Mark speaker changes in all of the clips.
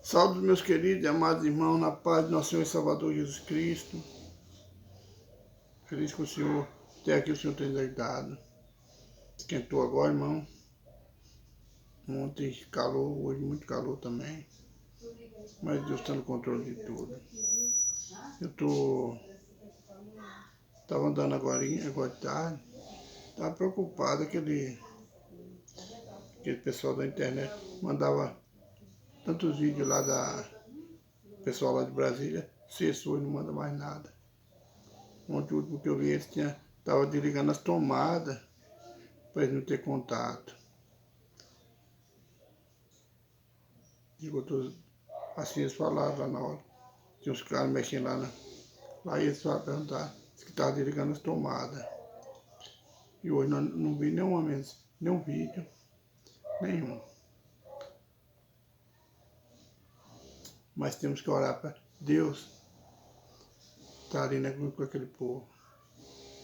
Speaker 1: Salve, meus queridos e amados irmãos, na paz de nosso Senhor e Salvador Jesus Cristo. Feliz com o Senhor, até aqui o Senhor tem dado. Esquentou agora, irmão. Ontem calor, hoje muito calor também. Mas Deus está no controle de tudo. Tava andando agora de tarde. Estava preocupado, aquele pessoal da internet mandava tantos vídeos lá pessoal lá de Brasília, cessou e não manda mais nada. Ontem, o último que eu vi, eles estavam desligando as tomadas para eles não ter contato. Assim eles falaram lá na hora. Tinha uns caras mexendo lá e eles perguntaram se estavam desligando as tomadas. E hoje não vi nenhum vídeo, nenhum. Mas temos que orar para Deus estar ali, né, com aquele povo.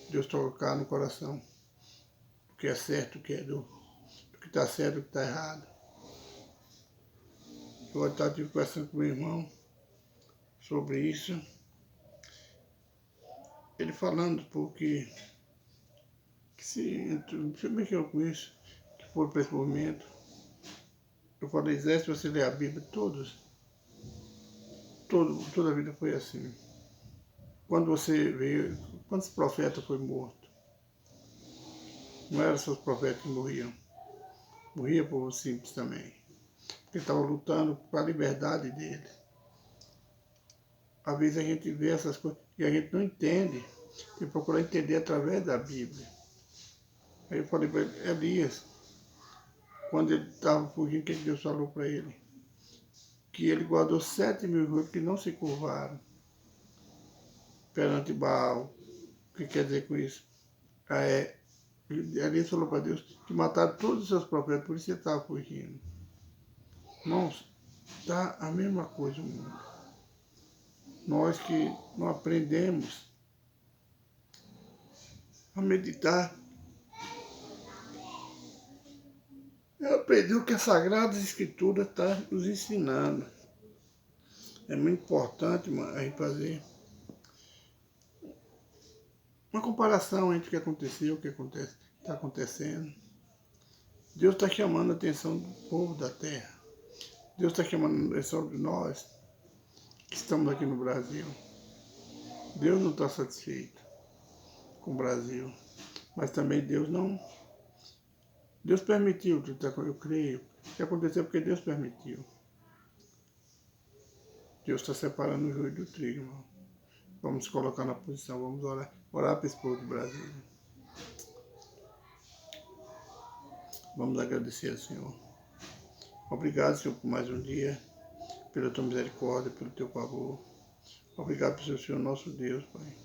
Speaker 1: Deus tocar no coração o que é certo, o que está certo, o que está errado. Eu estava conversando com meu irmão sobre isso. Ele falando porque se mexeu com isso, que foi para esse momento. Eu falei, Zé, se você ler a Bíblia, toda a vida foi assim. Quando você veio, quantos profetas foi morto? Não eram só os profetas que morriam. Morria povo simples também. Porque estava lutando para a liberdade dele. Às vezes a gente vê essas coisas e a gente não entende. Tem que procurar entender através da Bíblia. Aí eu falei para ele, Elias, quando ele estava fugindo, o que Deus falou para ele? Que ele guardou 7.000 judeus que não se curvaram perante Baal. O que quer dizer com isso? Elias falou para Deus que mataram todos os seus profetas, por isso ele estava fugindo. Irmãos, está a mesma coisa no mundo. Nós que não aprendemos a meditar, eu aprendi o que a Sagrada Escritura está nos ensinando. É muito importante, a gente fazer uma comparação entre o que aconteceu e o que está acontecendo. Deus está chamando a atenção do povo da terra. Deus está chamando a atenção de nós que estamos aqui no Brasil. Deus não está satisfeito com o Brasil. Mas também Deus permitiu, eu creio, que aconteceu porque Deus permitiu. Deus está separando o joio do trigo, irmão. Vamos colocar na posição, vamos orar para esse povo do Brasil. Vamos agradecer ao Senhor. Obrigado, Senhor, por mais um dia, pela tua misericórdia, pelo teu favor. Obrigado por ser o Senhor nosso Deus, Pai.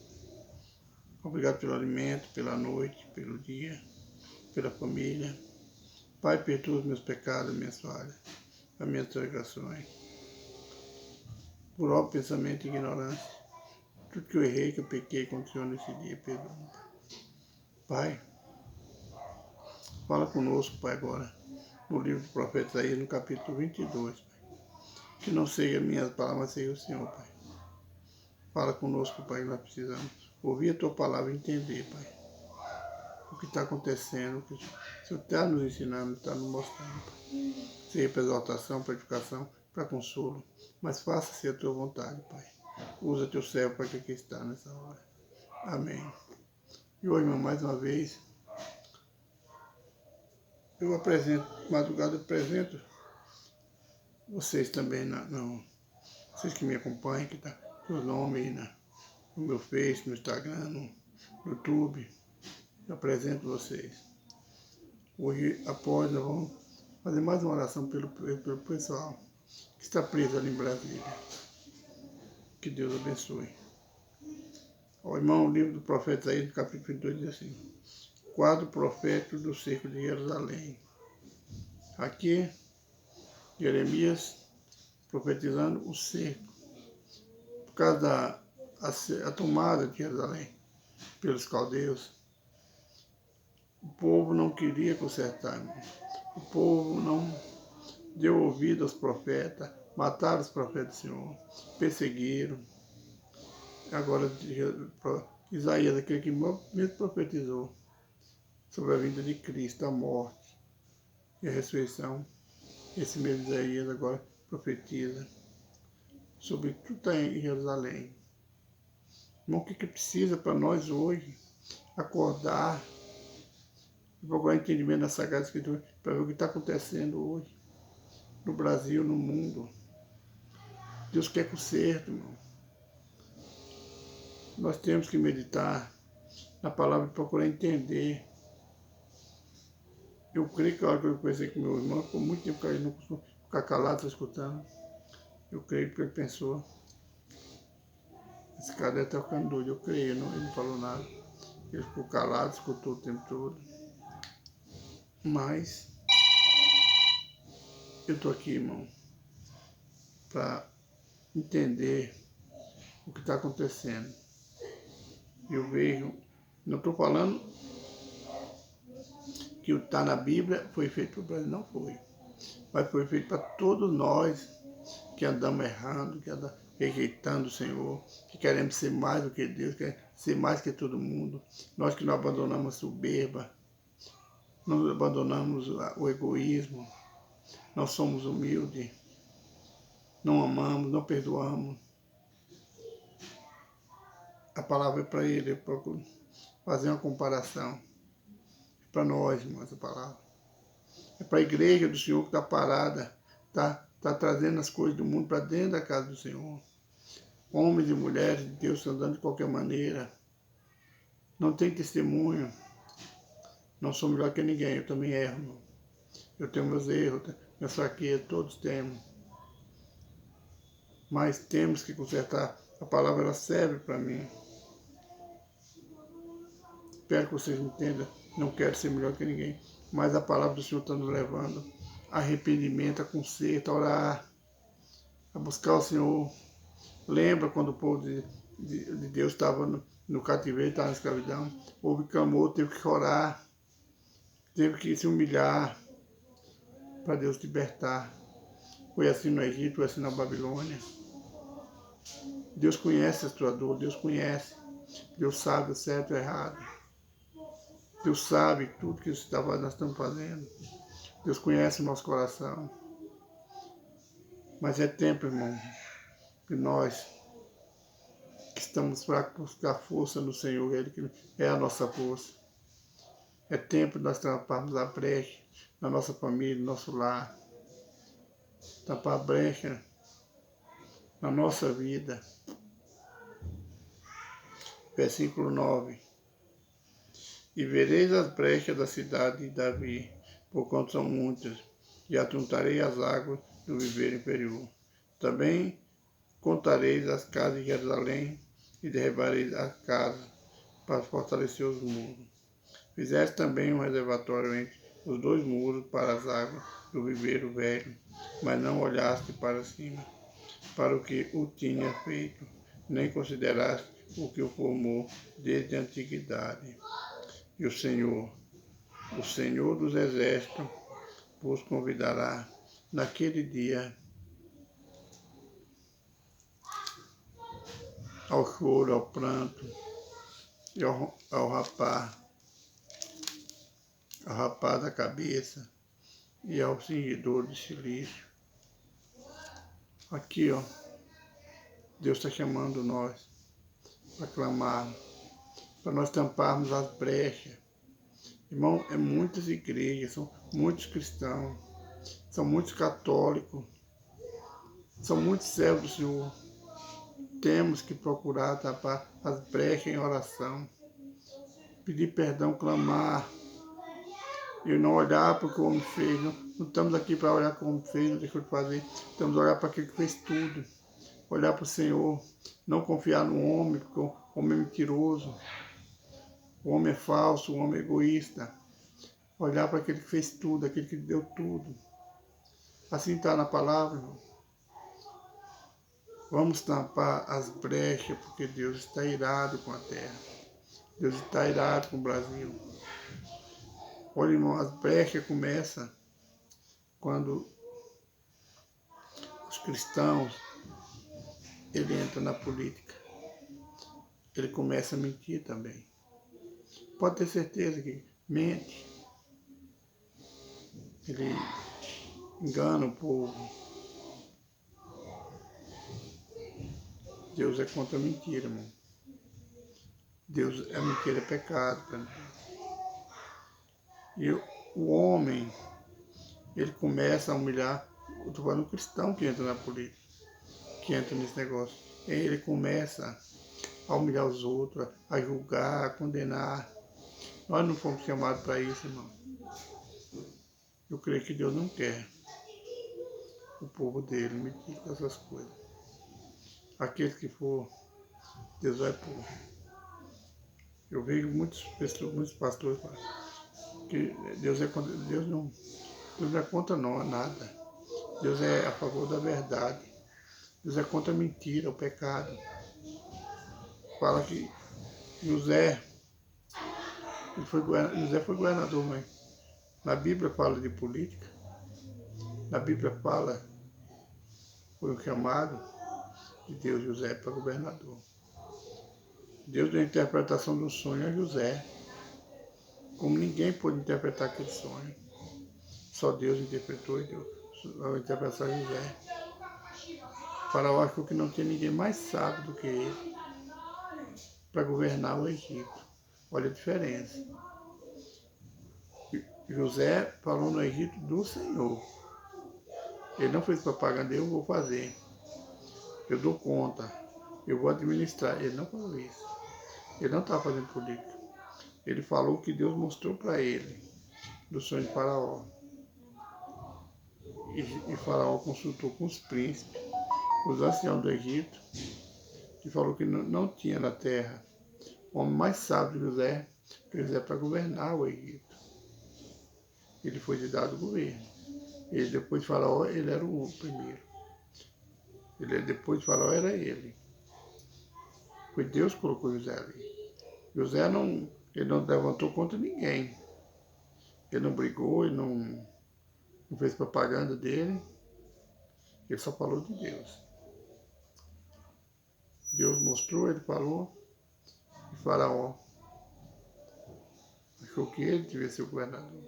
Speaker 1: Obrigado pelo alimento, pela noite, pelo dia, pela família. Pai, perdoa os meus pecados, minhas falhas, as minhas transgressões. Por óbvio pensamento e ignorância. Tudo que eu errei, que eu pequei contra o Senhor nesse dia, perdoa. Pai, fala conosco, Pai, agora, no livro do profeta Isaías, no capítulo 22, Pai. Que não seja minhas palavras, mas seja o Senhor, Pai. Fala conosco, Pai, nós precisamos ouvir a Tua palavra e entender, Pai, o que está acontecendo, o que o Senhor está nos ensinando, está nos mostrando, Pai. Seja para exaltação, para edificação, para consolo, mas faça-se a Tua vontade, Pai. Usa Teu servo para que aqui está nessa hora. Amém. E hoje, irmão, mais uma vez, eu apresento, madrugada eu apresento vocês também, vocês que me acompanham, que tá os nomes aí no meu Face, no Instagram, no YouTube, eu apresento vocês. Hoje, após, nós vamos fazer mais uma oração pelo pessoal que está preso ali em Brasília. Que Deus abençoe. Ó, irmão, o livro do profeta Isaías, no capítulo 22, diz assim: quadro profético do cerco de Jerusalém. Aqui, Jeremias profetizando o cerco, por causa da tomada de Jerusalém pelos caldeus. O povo não queria consertar, irmão. O povo não deu ouvido aos profetas, mataram os profetas do Senhor, perseguiram. Agora, Isaías, aquele que mesmo profetizou sobre a vinda de Cristo, a morte e a ressurreição, esse mesmo Isaías agora profetiza sobre tudo que está em Jerusalém. Irmão, o que precisa para nós hoje? Acordar e procurar entendimento da Sagrada Escritura para ver o que está acontecendo hoje, no Brasil, no mundo. Deus quer conserto, irmão. Nós temos que meditar na palavra e procurar entender. Eu creio que a hora que eu conversei com meu irmão, por muito tempo que ele não costuma ficar calado, escutando. Eu creio que ele pensou, esse cara deve estar ficando doido. Eu creio, ele não falou nada. Ele ficou calado, escutou o tempo todo. Mas eu estou aqui, irmão, para entender o que está acontecendo. Eu vejo, não estou falando que o que está na Bíblia foi feito para o Brasil, não foi. Mas foi feito para todos nós que andamos errando, que andamos rejeitando o Senhor, que queremos ser mais do que Deus, queremos ser mais que todo mundo. Nós que não abandonamos a soberba, não abandonamos o egoísmo, nós somos humildes, não amamos, não perdoamos. A palavra é para ele, eu procuro fazer uma comparação. É para nós, irmãos, essa palavra. É para a igreja do Senhor que está parada, está trazendo as coisas do mundo para dentro da casa do Senhor. Homens e mulheres de Deus andando de qualquer maneira. Não tem testemunho. Não sou melhor que ninguém, eu também erro, irmão. Eu tenho meus erros, minhas fraquezas, todos temos. Mas temos que consertar. A palavra ela serve para mim. Espero que vocês entendam. Não quero ser melhor que ninguém. Mas a palavra do Senhor está nos levando a arrependimento, a conserto, a orar, a buscar o Senhor. Lembra quando o povo de Deus estava no cativeiro, estava na escravidão? Houve clamor, teve que orar, teve que se humilhar para Deus libertar. Foi assim no Egito, foi assim na Babilônia. Deus conhece a tua dor, Deus conhece. Deus sabe o certo e o errado. Deus sabe tudo que nós estamos fazendo. Deus conhece o nosso coração. Mas é tempo, irmão, que nós que estamos fracos buscar força no Senhor, Ele que é a nossa força. É tempo de nós tamparmos a brecha na nossa família, no nosso lar. Tampar a brecha na nossa vida. Versículo 9. E vereis as brechas da cidade de Davi, porquanto são muitas, e atuntarei as águas do viveiro inferior. Também contareis as casas de Jerusalém, e derribareis as casas, para fortalecer os muros. Fizeste também um reservatório entre os dois muros para as águas do viveiro velho, mas não olhaste para cima, para o que o tinha feito, nem consideraste o que o formou desde a antiguidade. E o Senhor dos Exércitos, vos convidará naquele dia ao choro, ao pranto e ao rapar da cabeça e ao cingidor de silício. Aqui, ó, Deus está chamando nós para clamar, para nós tamparmos as brechas. Irmão, é muitas igrejas, são muitos cristãos, são muitos católicos, são muitos servos do Senhor. Temos que procurar tapar as brechas em oração, pedir perdão, clamar, e não olhar para o que o homem fez. Não estamos aqui para olhar para o que o homem fez, não deixou de fazer. Estamos a olhar para aquele que fez tudo. Olhar para o Senhor, não confiar no homem, porque o homem é mentiroso, o homem é falso, o homem é egoísta. Olhar para aquele que fez tudo, aquele que deu tudo. Assim está na palavra, irmão. Vamos tampar as brechas, porque Deus está irado com a terra. Deus está irado com o Brasil. Olha, irmão, as brechas começam quando cristãos, ele entra na política. Ele começa a mentir também. Pode ter certeza que mente. Ele engana o povo. Deus é contra a mentira, irmão. A mentira é pecado. E o homem, ele começa a humilhar. Eu estou falando cristão que entra na política, que entra nesse negócio. Ele começa a humilhar os outros, a julgar, a condenar. Nós não fomos chamados para isso, irmão. Eu creio que Deus não quer o povo dele meter com essas coisas. Aqueles que for, Deus vai pôr. Eu vejo muitos pastores falar que Deus não é contra nada. Deus é a favor da verdade. Deus é contra a mentira, o pecado. Fala que José foi governador, mas na Bíblia fala de política. Na Bíblia fala, foi o chamado de Deus José para governador. Deus deu a interpretação do sonho a José. Como ninguém pôde interpretar aquele sonho. Só Deus interpretou e deu a interpretação a José. O faraó achou que não tinha ninguém mais sábio do que ele para governar o Egito. Olha a diferença. José falou no Egito do Senhor. Ele não fez propaganda, eu vou fazer. Eu dou conta. Eu vou administrar. Ele não falou isso. Ele não estava fazendo política. Ele falou o que Deus mostrou para ele, do sonho de Faraó. E Faraó consultou com os príncipes, os anciãos do Egito, que falou que não tinha na terra o homem mais sábio que José para governar o Egito. Ele foi de dado governo. Ele, depois de Faraó, ele era o primeiro. Depois de Faraó, era ele. Foi Deus que colocou José ali. José não levantou contra ninguém. Ele não brigou, ele não fez propaganda dele. Ele só falou de Deus. Deus mostrou, ele falou. E Faraó achou que ele devia ser o governador.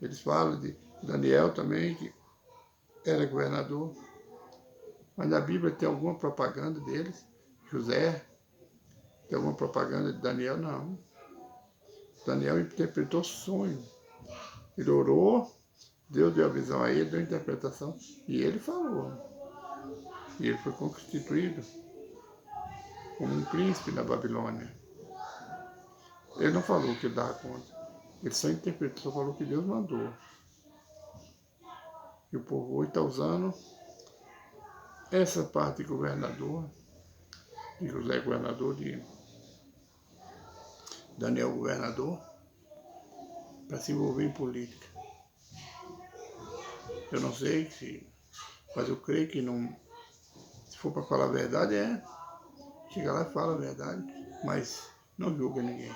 Speaker 1: Eles falam de Daniel também, que era governador. Mas na Bíblia tem alguma propaganda deles? José? Tem alguma propaganda de Daniel? Não. Daniel interpretou sonho. Ele orou, Deus deu a visão a ele, deu a interpretação, e ele falou. E ele foi constituído como um príncipe na Babilônia. Ele não falou que ele dava conta. Ele só interpretou, só falou que Deus mandou. E o povo hoje está usando essa parte de governador, de José governador, de Daniel governador, para se envolver em política. Eu não sei se, mas eu creio que não, se for para falar a verdade, chega lá e fala a verdade, mas não julga ninguém.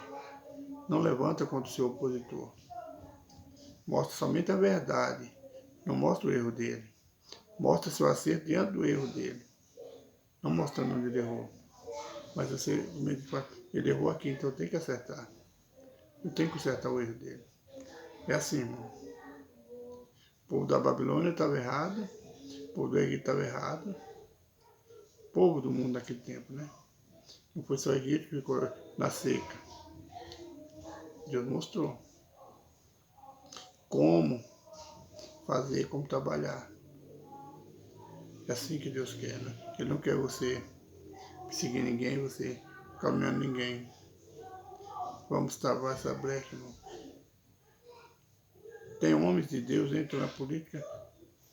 Speaker 1: Não levanta contra o seu opositor. Mostra somente a verdade, não mostra o erro dele. Mostra seu acerto diante do erro dele, não mostrando onde ele errou. Mas você, ele errou aqui, então eu tenho que acertar. Eu tenho que acertar o erro dele. É assim, irmão. O povo da Babilônia estava errado, o povo do Egito estava errado, o povo do mundo naquele tempo, né? Não foi só o Egito que ficou na seca. Deus mostrou como fazer, como trabalhar. É assim que Deus quer, né? Ele não quer você seguir ninguém, você caminhando ninguém. Vamos travar essa brecha, irmão. Tem homens de Deus que entram na política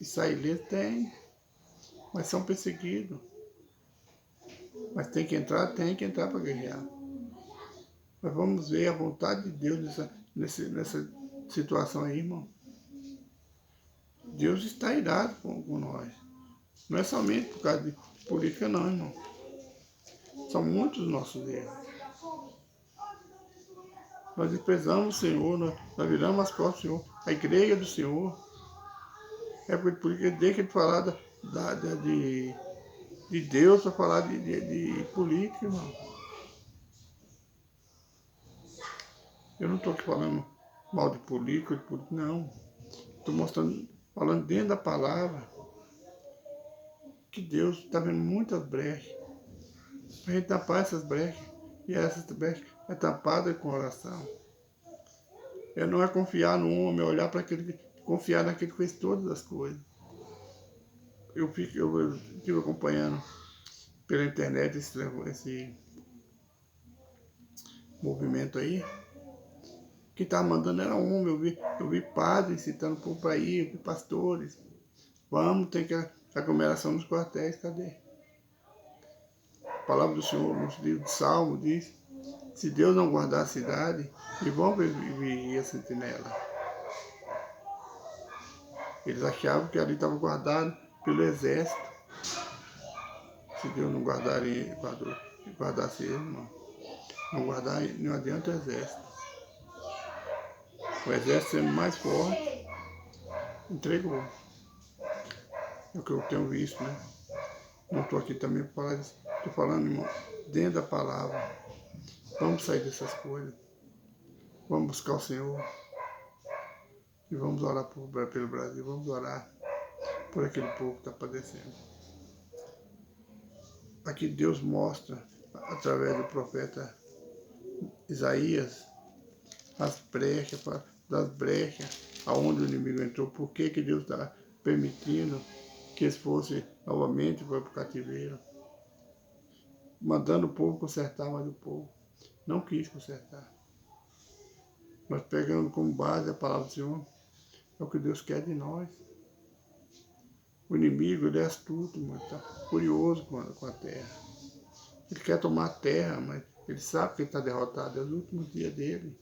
Speaker 1: e saem ilesos? Tem, mas são perseguidos. Mas tem que entrar para guerrear. Mas vamos ver a vontade de Deus nessa situação aí, irmão. Deus está irado com nós. Não é somente por causa de política, não, irmão. São muitos os nossos erros. Nós desprezamos o Senhor, nós viramos as costas do Senhor. A igreja do Senhor. época de política, deixa de falar de Deus para falar de política, irmão. Eu não estou aqui falando mal de político, não. Estou mostrando, falando dentro da palavra, que Deus está vendo muitas brechas. Para a gente tapar essas brechas. E essas brechas é tapada com oração. É não é confiar no homem, é olhar para aquele que confiar naquele que fez todas as coisas. Eu estive acompanhando pela internet esse movimento aí. Quem estava mandando era homem, eu vi padres citando o povo para ir, eu vi pastores. Vamos, tem que aglomeração nos quartéis, cadê? A palavra do Senhor nos livros de Salmo diz, se Deus não guardar a cidade, e vão vir a sentinela. Eles achavam que ali estava guardado pelo exército. Se Deus não guardasse ele, não guardar, não adianta o exército. O exército sendo mais forte, entregou. É o que eu tenho visto, né? Não estou aqui também para falar disso. Estou falando, irmão, dentro da palavra. Vamos sair dessas coisas. Vamos buscar o Senhor. E vamos orar pelo Brasil. Vamos orar por aquele povo que está padecendo. Aqui Deus mostra, através do profeta Isaías, das brechas aonde o inimigo entrou. Por que Deus está permitindo que eles fossem novamente para o cativeiro? Mandando o povo consertar, mas o povo não quis consertar. Nós pegando como base a palavra do Senhor, é o que Deus quer de nós. O inimigo, ele é astuto, mas está furioso com a terra. Ele quer tomar a terra, mas ele sabe que ele está derrotado. É os últimos dias dele.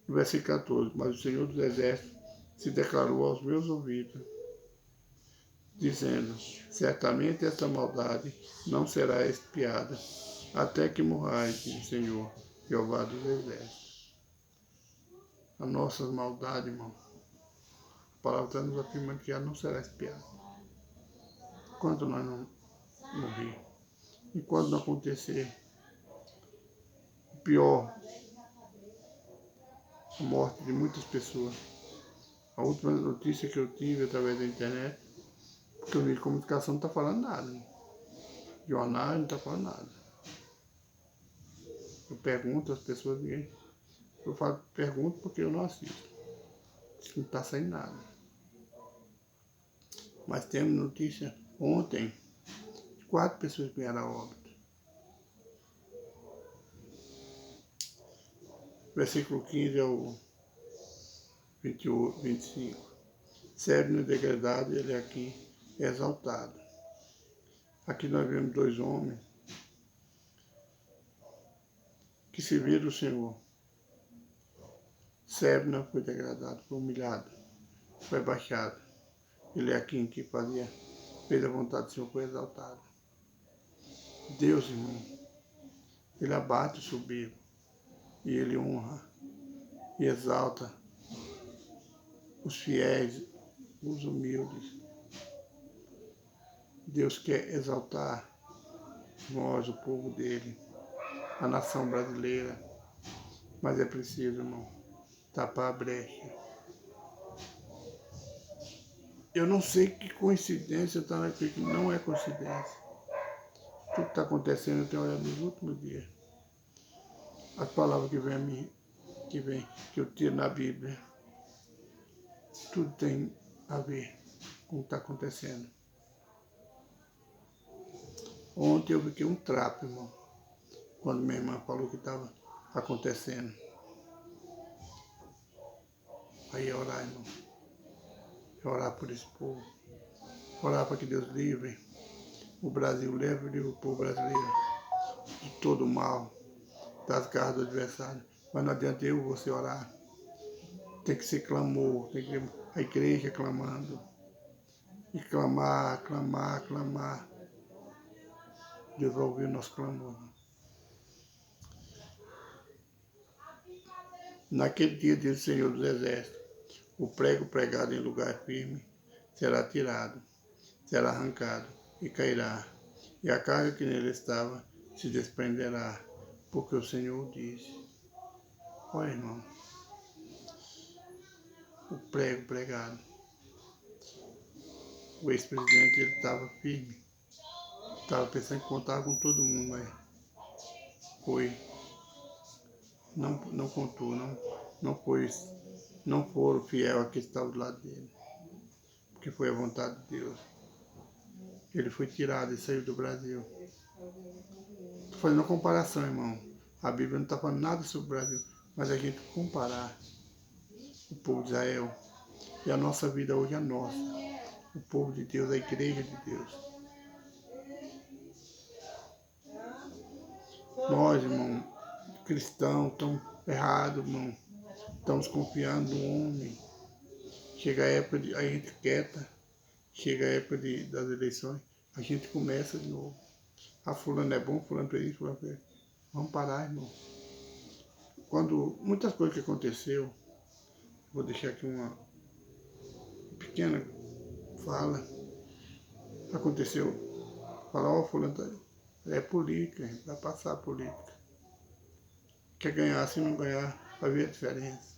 Speaker 1: No versículo 14, mas o Senhor dos Exércitos se declarou aos meus ouvidos, dizendo, certamente esta maldade não será expiada, até que morrais, diz o Senhor, Jeová dos Exércitos. As nossas maldades, irmão, a palavra está nos afirmando que ela não será expiada. Enquanto nós não morrer, enquanto não acontecer o pior, a morte de muitas pessoas. A última notícia que eu tive através da internet, porque o meio de comunicação não está falando nada. Né? Jornal não está falando nada. Eu pergunto às pessoas, pergunto porque eu não assisto. Não está saindo nada. Mas temos notícia ontem de 4 pessoas que vieram a óbito. Versículo 15 ao 25. Sério degradado, ele aqui é exaltado. Aqui nós vemos 2 homens que serviram o Senhor. Sério não foi degradado, foi humilhado, foi baixado. Ele é aqui que fez a vontade do Senhor, foi exaltado. Deus, irmão, ele abate o soberbo e ele honra e exalta os fiéis, os humildes. Deus quer exaltar nós, o povo dele, a nação brasileira, mas é preciso, irmão, tapar a brecha. Eu não sei que coincidência está aqui, que não é coincidência. Tudo que está acontecendo, eu tenho olhado nos últimos dias. As palavras que vem a mim, que eu tiro na Bíblia, tudo tem a ver com o que está acontecendo. Ontem eu fiquei um trapo, irmão, quando minha irmã falou que estava acontecendo. Aí é orar, irmão. É orar por esse povo. Orar para que Deus livre o Brasil, livre o povo brasileiro de todo o mal, das garras do adversário. Mas não adianta eu e você orar. Tem que ser clamor, tem que ser a igreja clamando. E clamar. Deus vai ouvir o nosso clamor. Naquele dia, diz o Senhor dos Exércitos, O prego pregado em lugar firme será tirado, será arrancado e cairá, e a carga que nele estava se desprenderá, porque o Senhor disse. Olha, irmão, o prego pregado. O ex-presidente, ele estava firme, estava pensando em contar com todo mundo, mas foi, não contou, não foram fiel a quem estava do lado dele, porque foi a vontade de Deus. Ele foi tirado e saiu do Brasil. Estou fazendo uma comparação, irmão. A Bíblia não está falando nada sobre o Brasil, mas a gente comparar o povo de Israel e a nossa vida hoje é nossa. O povo de Deus, a igreja de Deus. Nós, irmão, cristãos, estamos errados, irmão. Estamos confiando no homem. Chega a época de a gente quieta, chega a época das eleições, a gente começa de novo. Ah, fulano é bom, fulano é isso, fulano é isso. Vamos parar, irmão. Quando muitas coisas que aconteceu, vou deixar aqui uma pequena fala. Aconteceu, falar, ó, fulano é política, vai passar a política. Quer ganhar, se não ganhar, vai ver a diferença.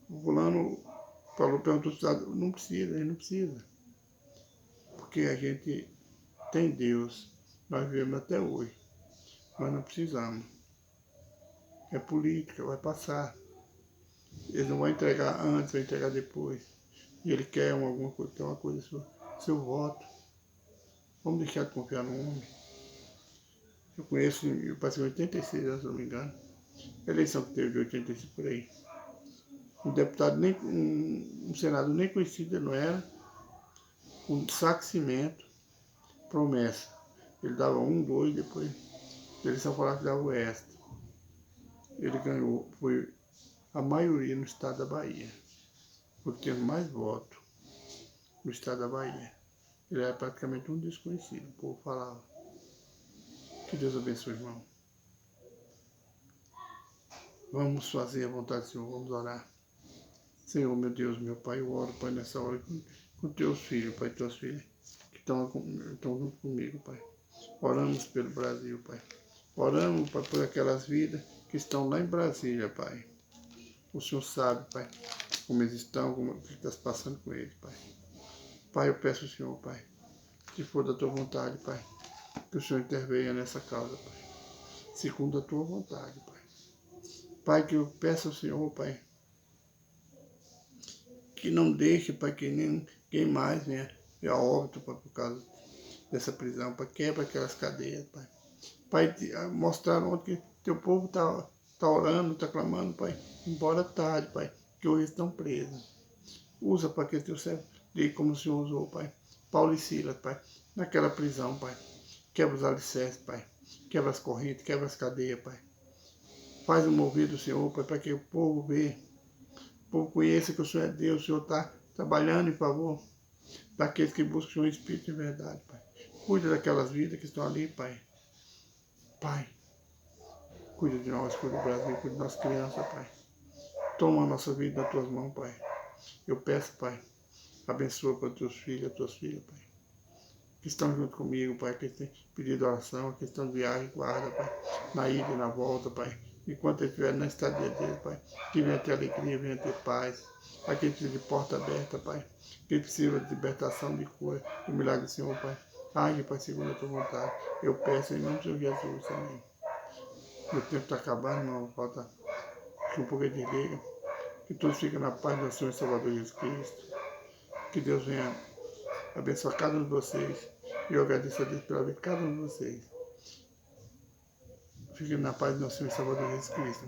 Speaker 1: O fulano falou, perguntou se não precisa, ele não precisa. Porque a gente tem Deus, nós vivemos até hoje, mas não precisamos. É política, vai passar. Eles não vão entregar antes, vão entregar depois. E ele quer alguma coisa, quer uma coisa, seu voto. Vamos deixar de confiar no homem. Eu conheço, eu passei 86 anos, se não me engano. A eleição que teve de 85 por aí. Um deputado, um senador nem conhecido ele não era. Um saco de cimento, promessa. Ele dava 1, 2, depois a eleição falava que dava o extra. Ele ganhou, foi a maioria no estado da Bahia. Porque teve mais votos no estado da Bahia. Ele era praticamente um desconhecido, o povo falava. Que Deus abençoe, irmão. Vamos fazer a vontade do Senhor, vamos orar. Senhor, meu Deus, meu Pai, eu oro, Pai, nessa hora com teus filhos, Pai, tuas filhas que estão junto comigo, Pai. Oramos pelo Brasil, Pai. Oramos, Pai, por aquelas vidas que estão lá em Brasília, Pai. O Senhor sabe, Pai, como eles estão, o que está se passando com eles, Pai. Pai, eu peço ao Senhor, Pai, se for da tua vontade, Pai, que o Senhor intervenha nessa causa, Pai. Segundo a tua vontade, Pai. Pai, que eu peço ao Senhor, Pai, que não deixe, Pai, que ninguém mais venha a óbito, Pai, por causa dessa prisão, Pai. Quebra aquelas cadeias, Pai. Pai, mostrar onde que teu povo está orando, está clamando, Pai. Embora tarde, Pai, que hoje estão presos. Usa, Pai, que teu servo, como o Senhor usou, Pai. Paulo e Silas, Pai, naquela prisão, Pai. Quebra os alicerces, Pai. Quebra as correntes, quebra as cadeias, Pai. Faz o mover do Senhor, Pai, para que o povo veja. O povo conheça que o Senhor é Deus, o Senhor está trabalhando em favor daqueles que buscam o Senhor em espírito e verdade, Pai. Cuida daquelas vidas que estão ali, Pai. Pai, cuida de nós, cuida do Brasil, cuida das nossas crianças, Pai. Toma a nossa vida nas tuas mãos, Pai. Eu peço, Pai, abençoa para teus filhos, tuas filhas, Pai. Que estão junto comigo, Pai, que têm pedido oração, que estão de viagem, guarda, Pai, na ida e na volta, Pai. Enquanto eles estiverem na estadia deles, Pai, que venha ter alegria, venha ter paz. Aquele precisa de porta aberta, Pai. Quem precisa de libertação, de cura, do milagre do Senhor, Pai. Age, Pai, segundo a tua vontade. Eu peço em nome do Senhor Jesus, amém. Meu tempo está acabando, irmão. Falta um pouco de liga. Que todos fiquem na paz do Senhor e Salvador Jesus Cristo. Que Deus venha abençoar cada um de vocês. E eu agradeço a Deus pela vida de cada um de vocês. Fiquem na paz do nosso Senhor e Salvador Jesus Cristo.